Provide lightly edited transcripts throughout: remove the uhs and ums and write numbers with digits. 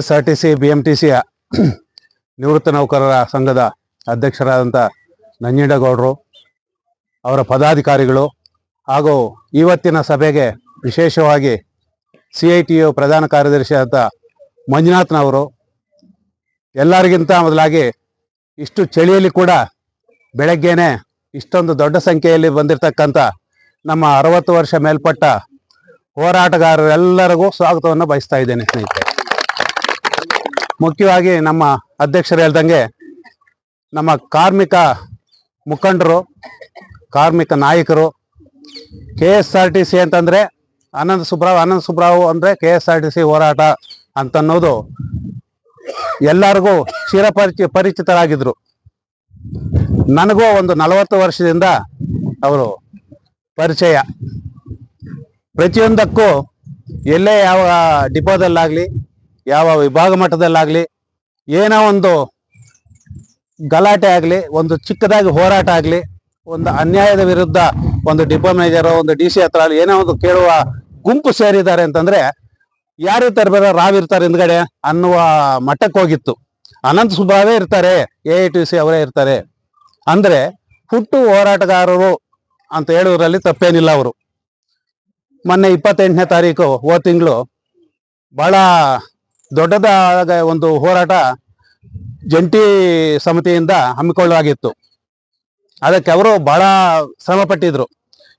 SRTC BMTC ನಿವೃತ್ತ ನೌಕರರ ಸಂಘದ ಅಧ್ಯಕ್ಷರಾದಂಥ ನಂಜೇಗೌಡರು ಅವರ ಪದಾಧಿಕಾರಿಗಳು ಹಾಗೂ ಇವತ್ತಿನ ಸಭೆಗೆ ವಿಶೇಷವಾಗಿ CITU ಪ್ರಧಾನ ಕಾರ್ಯದರ್ಶಿಯಾದ ಮಂಜುನಾಥ್ನವರು, ಎಲ್ಲರಿಗಿಂತ ಮೊದಲಾಗಿ ಇಷ್ಟು ಚಳಿಯಲ್ಲಿ ಕೂಡ ಬೆಳಗ್ಗೆನೆ ಇಷ್ಟೊಂದು ದೊಡ್ಡ ಸಂಖ್ಯೆಯಲ್ಲಿ ಬಂದಿರತಕ್ಕಂಥ ನಮ್ಮ 60 ವರ್ಷ ಮೇಲ್ಪಟ್ಟ ಹೋರಾಟಗಾರರೆಲ್ಲರಿಗೂ ಸ್ವಾಗತವನ್ನು ಬಯಸ್ತಾ ಇದ್ದೇನೆ ಸ್ನೇಹಿತರೆ. ಮುಖ್ಯವಾಗಿ ನಮ್ಮ ಅಧ್ಯಕ್ಷರು ಹೇಳ್ದಂಗೆ ನಮ್ಮ ಕಾರ್ಮಿಕ ಮುಖಂಡರು, ಕಾರ್ಮಿಕ ನಾಯಕರು, KSRTC ಅಂತಂದರೆ ಆನಂದ ಸುಬ್ರಾವ್ ಅಂದರೆ KSRTC ಹೋರಾಟ ಅಂತನ್ನೋದು ಎಲ್ಲರಿಗೂ ಪರಿಚಿತರಾಗಿದ್ರು. ನನಗೂ ಒಂದು 40 ವರ್ಷದಿಂದ ಅವರು ಪರಿಚಯ. ಪ್ರತಿಯೊಂದಕ್ಕೂ ಎಲ್ಲೇ ಯಾವ ಡಿಪೋದಲ್ಲಾಗಲಿ, ಯಾವ ವಿಭಾಗ ಮಟ್ಟದಲ್ಲಾಗಲಿ, ಏನೋ ಒಂದು ಗಲಾಟೆ ಆಗಲಿ, ಒಂದು ಚಿಕ್ಕದಾಗಿ ಹೋರಾಟ ಆಗಲಿ, ಒಂದು ಅನ್ಯಾಯದ ವಿರುದ್ಧ ಒಂದು ಡಿಪೋ ಮ್ಯಾನೇಜರು, ಒಂದು DC ಹತ್ರ ಏನೋ ಒಂದು ಕೇಳುವ ಗುಂಪು ಸೇರಿದ್ದಾರೆ ಅಂತಂದ್ರೆ ಯಾರಿರ್ತಾರೆ ಬೇರೆ ರಾವಿರ್ತಾರೆ ಹಿಂದ್ಗಡೆ ಅನ್ನುವ ಮಟ್ಟಕ್ಕೆ ಹೋಗಿತ್ತು. ಅನಂತ ಸುಬ್ಬಾವೇ ಇರ್ತಾರೆ, AITC ಅವರೇ ಇರ್ತಾರೆ ಅಂದ್ರೆ ಹುಟ್ಟು ಹೋರಾಟಗಾರರು ಅಂತ ಹೇಳುವುದರಲ್ಲಿ ತಪ್ಪೇನಿಲ್ಲ. ಅವರು ಮೊನ್ನೆ 28ನೇ ತಾರೀಕು ಹೋದ ತಿಂಗಳು ಬಹಳ ದೊಡ್ಡದಾದ ಒಂದು ಹೋರಾಟ ಜಂಟಿ ಸಮಿತಿಯಿಂದ ಹಮ್ಮಿಕೊಳ್ಳಲಾಗಿತ್ತು. ಅದಕ್ಕೆ ಅವರು ಬಹಳ ಶ್ರಮ ಪಟ್ಟಿದ್ರು.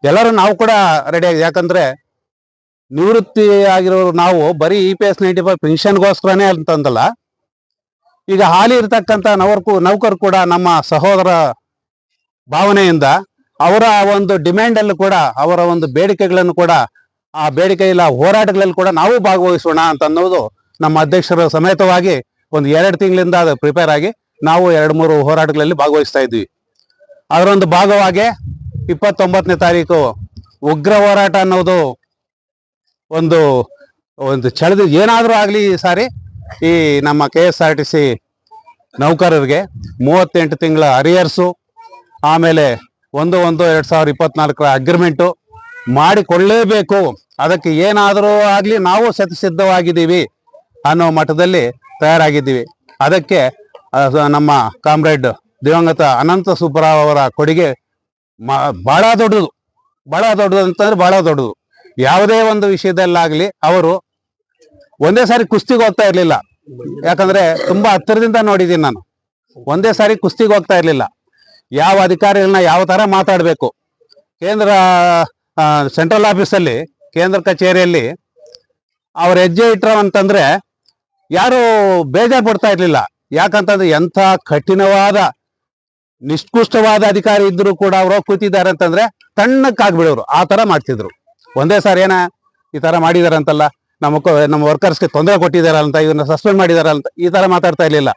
ಎಲ್ಲರೂ ನಾವು ಕೂಡ ರೆಡಿಯಾಗಿ, ಯಾಕಂದ್ರೆ ನಿವೃತ್ತಿ ಆಗಿರೋರು ನಾವು ಬರೀ EPS 95 ಪೆನ್ಷನ್ಗೋಸ್ಕರನೇ ಅಂತಂದಲ್ಲ, ಈಗ ಹಾಲಿ ಇರ್ತಕ್ಕಂಥ ನೌಕರು ಕೂಡ ನಮ್ಮ ಸಹೋದರ ಭಾವನೆಯಿಂದ ಅವರ ಒಂದು ಡಿಮ್ಯಾಂಡಲ್ಲೂ ಕೂಡ, ಅವರ ಒಂದು ಬೇಡಿಕೆಗಳನ್ನು ಕೂಡ, ಆ ಬೇಡಿಕೆ ಇಲ್ಲ ಹೋರಾಟಗಳಲ್ಲಿ ಕೂಡ ನಾವು ಭಾಗವಹಿಸೋಣ ಅಂತ ಅನ್ನೋದು ನಮ್ಮ ಅಧ್ಯಕ್ಷರ ಸಮೇತವಾಗಿ ಒಂದು 2 ತಿಂಗಳಿಂದ ಅದು ಪ್ರಿಪೇರ್ ಆಗಿ ನಾವು 2-3 ಹೋರಾಟಗಳಲ್ಲಿ ಭಾಗವಹಿಸ್ತಾ ಇದ್ವಿ. ಅದರೊಂದು ಭಾಗವಾಗಿ 29ನೇ ತಾರೀಕು ಉಗ್ರ ಹೋರಾಟ ಅನ್ನೋದು ಒಂದು ಚಳಿದ ಏನಾದರೂ ಆಗಲಿ ಈ ಸಾರಿ ಈ ನಮ್ಮ KSRTC ನೌಕರರಿಗೆ 38 ತಿಂಗಳ ಅರಿಯರ್ಸು, ಆಮೇಲೆ 1/1/2024 ಅಗ್ರಿಮೆಂಟು ಮಾಡಿಕೊಳ್ಳಲೇಬೇಕು. ಅದಕ್ಕೆ ಏನಾದರೂ ಆಗಲಿ ನಾವು ಸಿದ್ಧವಾಗಿದ್ದೀವಿ ಅನ್ನೋ ಮಟ್ಟದಲ್ಲಿ ತಯಾರಾಗಿದ್ದೀವಿ. ಅದಕ್ಕೆ ನಮ್ಮ ಕಾಮ್ರೇಡ್ ದಿವಂಗತ ಅನಂತ ಸುಬ್ಬರಾವ್ ಅವರ ಕೊಡುಗೆ ಬಹಳ ದೊಡ್ಡದು ಅಂತಂದ್ರೆ ಬಹಳ ದೊಡ್ಡದು. ಯಾವುದೇ ಒಂದು ವಿಷಯದಲ್ಲಾಗಲಿ ಅವರು ಒಂದೇ ಸಾರಿ ಕುಸ್ತಿಗೆ ಹೋಗ್ತಾ ಇರಲಿಲ್ಲ. ಯಾಕಂದ್ರೆ ತುಂಬಾ ಹತ್ತಿರದಿಂದ ನೋಡಿದ್ದೀನಿ ನಾನು. ಒಂದೇ ಸಾರಿ ಕುಸ್ತಿಗೆ ಹೋಗ್ತಾ ಇರಲಿಲ್ಲ. ಯಾವ ಅಧಿಕಾರಿಗಳನ್ನ ಯಾವ ತರ ಮಾತಾಡಬೇಕು, ಕೇಂದ್ರ ಸೆಂಟ್ರಲ್ ಆಫೀಸಲ್ಲಿ, ಕೇಂದ್ರ ಕಚೇರಿಯಲ್ಲಿ ಅವ್ರ ಹೆಜ್ಜೆ ಇಟ್ರು ಅಂತಂದ್ರೆ ಯಾರು ಬೇಜಾರು ಪಡ್ತಾ ಇರ್ಲಿಲ್ಲ. ಯಾಕಂತಂದ್ರೆ ಎಂಥ ಕಠಿಣವಾದ ನಿಷ್ಕೃಷ್ಟವಾದ ಅಧಿಕಾರಿ ಇದ್ರು ಕೂಡ ಅವರು ಕೂತಿದ್ದಾರೆ ಅಂತಂದ್ರೆ ತಣ್ಣಕ್ಕಾಗ್ಬಿಡೋರು, ಆ ತರ ಮಾಡ್ತಿದ್ರು. ಒಂದೇ ಸಾರಿ ಈ ತರ ಮಾಡಿದಾರಂತಲ್ಲ, ನಮ್ಮ ವರ್ಕರ್ಸ್ಗೆ ತೊಂದರೆ ಕೊಟ್ಟಿದಾರಂತ, ಇವನ್ನ ಸಸ್ಪೆಂಡ್ ಮಾಡಿದಾರಂತ, ಈ ತರ ಮಾತಾಡ್ತಾ ಇರ್ಲಿಲ್ಲ.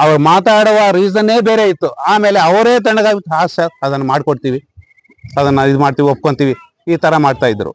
ಅವ್ರು ಮಾತಾಡುವ ರೀಸನ್ನೇ ಬೇರೆ ಇತ್ತು. ಆಮೇಲೆ ಅವರೇ ತಣ್ಣಗಾಗಿ ಸರ್ ಅದನ್ನ ಮಾಡ್ಕೊಡ್ತೀವಿ, ಅದನ್ನ ಇದು ಮಾಡ್ತೀವಿ, ಒಪ್ಕೊಂತೀವಿ, ಈ ತರ ಮಾಡ್ತಾ ಇದ್ರು.